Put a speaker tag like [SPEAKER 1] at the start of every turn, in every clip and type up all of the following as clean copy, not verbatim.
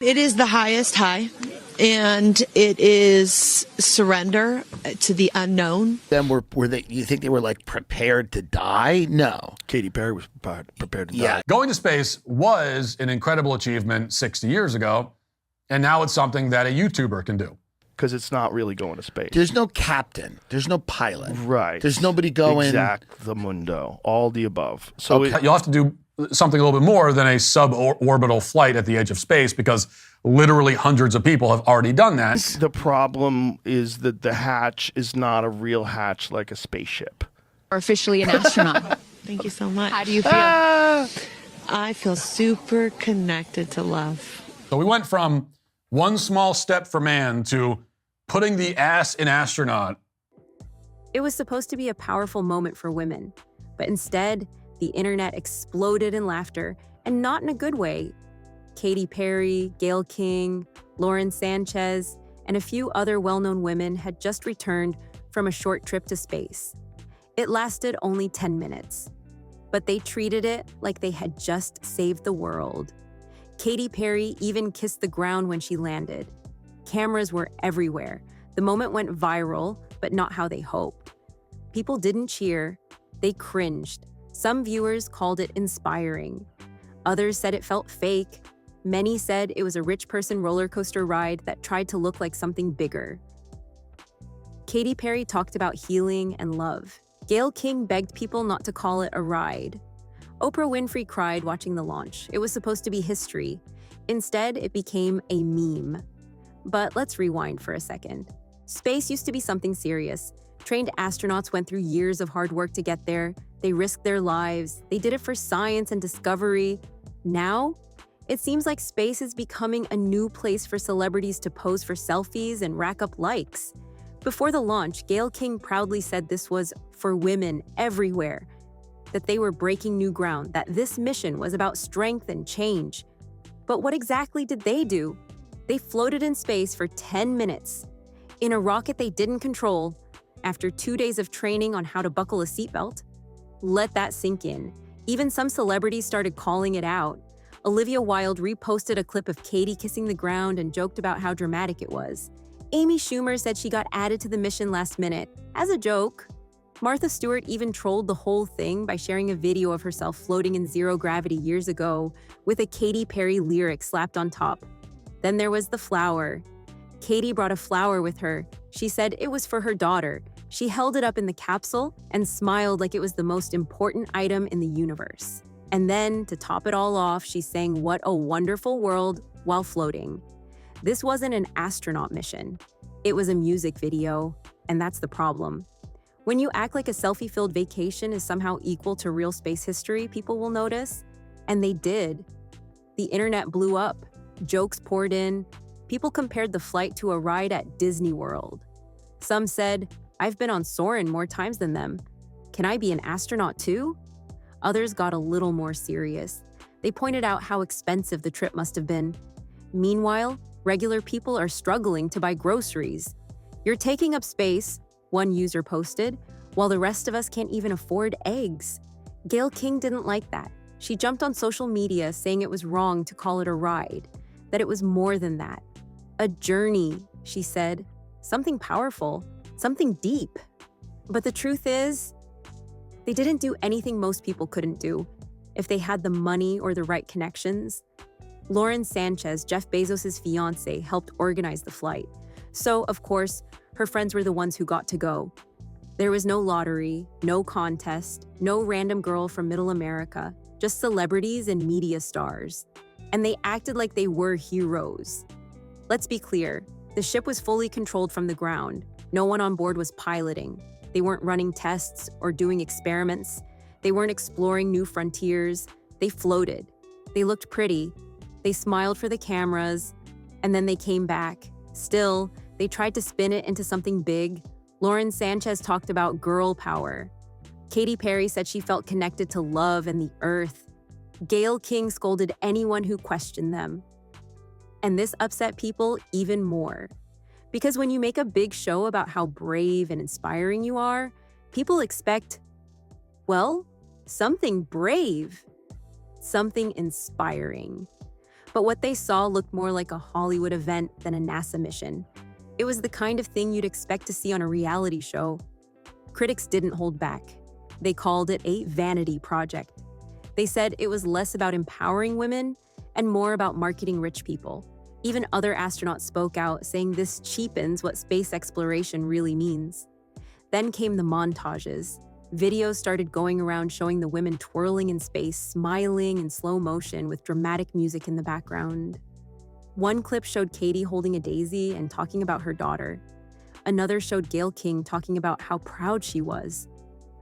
[SPEAKER 1] It is the highest high, and it is surrender to the unknown.
[SPEAKER 2] Then were they? You think they were like prepared to die? No.
[SPEAKER 3] Katy Perry was prepared to die.
[SPEAKER 4] Going to space was an incredible achievement 60 years ago, and now it's something that a YouTuber can do.
[SPEAKER 3] Because it's not really going to space.
[SPEAKER 2] There's no captain. There's no pilot.
[SPEAKER 3] Right.
[SPEAKER 2] There's nobody going.
[SPEAKER 3] Exactamundo. All the above. So
[SPEAKER 4] you'll have to do something a little bit more than a suborbital flight at the edge of space, because literally hundreds of people have already done that.
[SPEAKER 3] The problem is that the hatch is not a real hatch like a spaceship.
[SPEAKER 5] Or officially an astronaut.
[SPEAKER 1] Thank you so much.
[SPEAKER 5] How do you feel?
[SPEAKER 1] I feel super connected to love.
[SPEAKER 4] So we went from one small step for man to putting the ass in astronaut.
[SPEAKER 6] It was supposed to be a powerful moment for women, but instead, the internet exploded in laughter, and not in a good way. Katy Perry, Gail King, Lauren Sanchez, and a few other well-known women had just returned from a short trip to space. It lasted only 10 minutes, but they treated it like they had just saved the world. Katy Perry even kissed the ground when she landed. Cameras were everywhere. The moment went viral, but not how they hoped. People didn't cheer, they cringed. Some viewers called it inspiring. Others said it felt fake. Many said it was a rich person roller coaster ride that tried to look like something bigger. Katy Perry talked about healing and love. Gail King begged people not to call it a ride. Oprah Winfrey cried watching the launch. It was supposed to be history. Instead, it became a meme. But let's rewind for a second. Space used to be something serious. Trained astronauts went through years of hard work to get there. They risked their lives. They did it for science and discovery. Now, it seems like space is becoming a new place for celebrities to pose for selfies and rack up likes. Before the launch, Gail King proudly said this was for women everywhere, that they were breaking new ground, that this mission was about strength and change. But what exactly did they do? They floated in space for 10 minutes in a rocket they didn't control after 2 days of training on how to buckle a seatbelt. Let that sink in. Even some celebrities started calling it out. Olivia Wilde reposted a clip of Katy kissing the ground and joked about how dramatic it was. Amy Schumer said she got added to the mission last minute, as a joke. Martha Stewart even trolled the whole thing by sharing a video of herself floating in zero gravity years ago with a Katy Perry lyric slapped on top. Then there was the flower. Katy brought a flower with her. She said it was for her daughter. She held it up in the capsule and smiled like it was the most important item in the universe. And then, to top it all off, she sang "What a Wonderful World" while floating. This wasn't an astronaut mission. It was a music video, and that's the problem. When you act like a selfie-filled vacation is somehow equal to real space history, people will notice. And they did. The internet blew up. Jokes poured in. People compared the flight to a ride at Disney World. Some said, "I've been on Soarin' more times than them. Can I be an astronaut too?" Others got a little more serious. They pointed out how expensive the trip must have been. Meanwhile, regular people are struggling to buy groceries. "You're taking up space," one user posted, "while the rest of us can't even afford eggs." Gail King didn't like that. She jumped on social media saying it was wrong to call it a ride, that it was more than that. A journey, she said. Something powerful, something deep. But the truth is, they didn't do anything most people couldn't do if they had the money or the right connections. Lauren Sanchez, Jeff Bezos' fiancée, helped organize the flight. So, of course, her friends were the ones who got to go. There was no lottery, no contest, no random girl from Middle America, just celebrities and media stars. And they acted like they were heroes. Let's be clear, the ship was fully controlled from the ground. No one on board was piloting. They weren't running tests or doing experiments. They weren't exploring new frontiers. They floated. They looked pretty. They smiled for the cameras. And then they came back. Still, they tried to spin it into something big. Lauren Sanchez talked about girl power. Katy Perry said she felt connected to love and the earth. Gail King scolded anyone who questioned them. And this upset people even more. Because when you make a big show about how brave and inspiring you are, people expect, well, something brave, something inspiring. But what they saw looked more like a Hollywood event than a NASA mission. It was the kind of thing you'd expect to see on a reality show. Critics didn't hold back. They called it a vanity project. They said it was less about empowering women and more about marketing rich people. Even other astronauts spoke out, saying this cheapens what space exploration really means. Then came the montages. Videos started going around showing the women twirling in space, smiling in slow motion with dramatic music in the background. One clip showed Katy holding a daisy and talking about her daughter. Another showed Gail King talking about how proud she was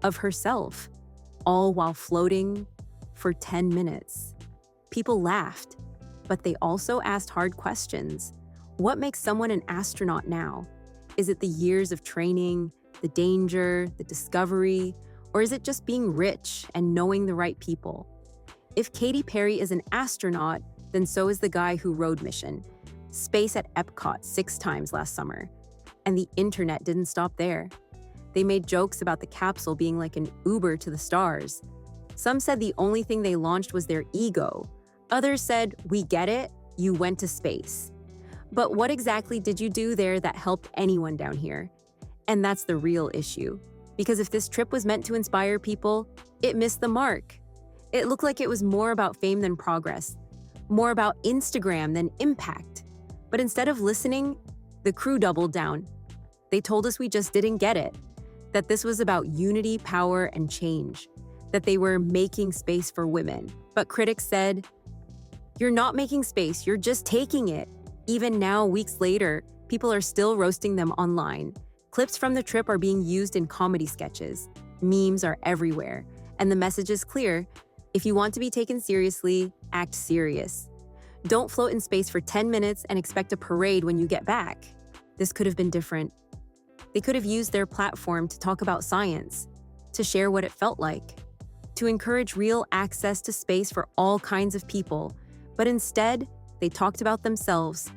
[SPEAKER 6] of herself, all while floating for 10 minutes. People laughed, but they also asked hard questions. What makes someone an astronaut now? Is it the years of training, the danger, the discovery, or is it just being rich and knowing the right people? If Katy Perry is an astronaut, then so is the guy who rode mission, space at Epcot 6 times last summer. And the internet didn't stop there. They made jokes about the capsule being like an Uber to the stars. Some said the only thing they launched was their ego. Others said, we get it, you went to space. But what exactly did you do there that helped anyone down here? And that's the real issue. Because if this trip was meant to inspire people, it missed the mark. It looked like it was more about fame than progress, more about Instagram than impact. But instead of listening, the crew doubled down. They told us we just didn't get it, that this was about unity, power, and change, that they were making space for women. But critics said, you're not making space, you're just taking it. Even now, weeks later, people are still roasting them online. Clips from the trip are being used in comedy sketches. Memes are everywhere. And the message is clear. If you want to be taken seriously, act serious. Don't float in space for 10 minutes and expect a parade when you get back. This could have been different. They could have used their platform to talk about science, to share what it felt like, to encourage real access to space for all kinds of people. But instead, they talked about themselves.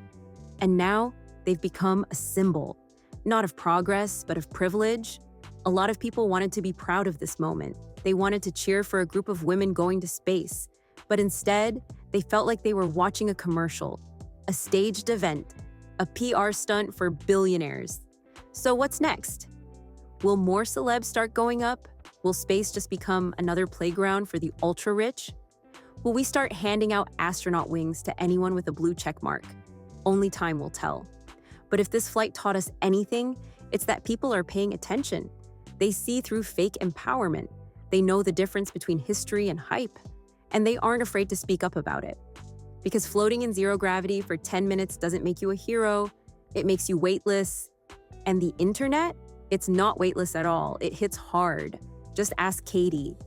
[SPEAKER 6] And now they've become a symbol, not of progress, but of privilege. A lot of people wanted to be proud of this moment. They wanted to cheer for a group of women going to space. But instead, they felt like they were watching a commercial, a staged event, a PR stunt for billionaires. So what's next? Will more celebs start going up? Will space just become another playground for the ultra-rich? Will we start handing out astronaut wings to anyone with a blue check mark? Only time will tell. But if this flight taught us anything, it's that people are paying attention. They see through fake empowerment. They know the difference between history and hype. And they aren't afraid to speak up about it. Because floating in zero gravity for 10 minutes doesn't make you a hero. It makes you weightless. And the internet? It's not weightless at all. It hits hard. Just ask Katy.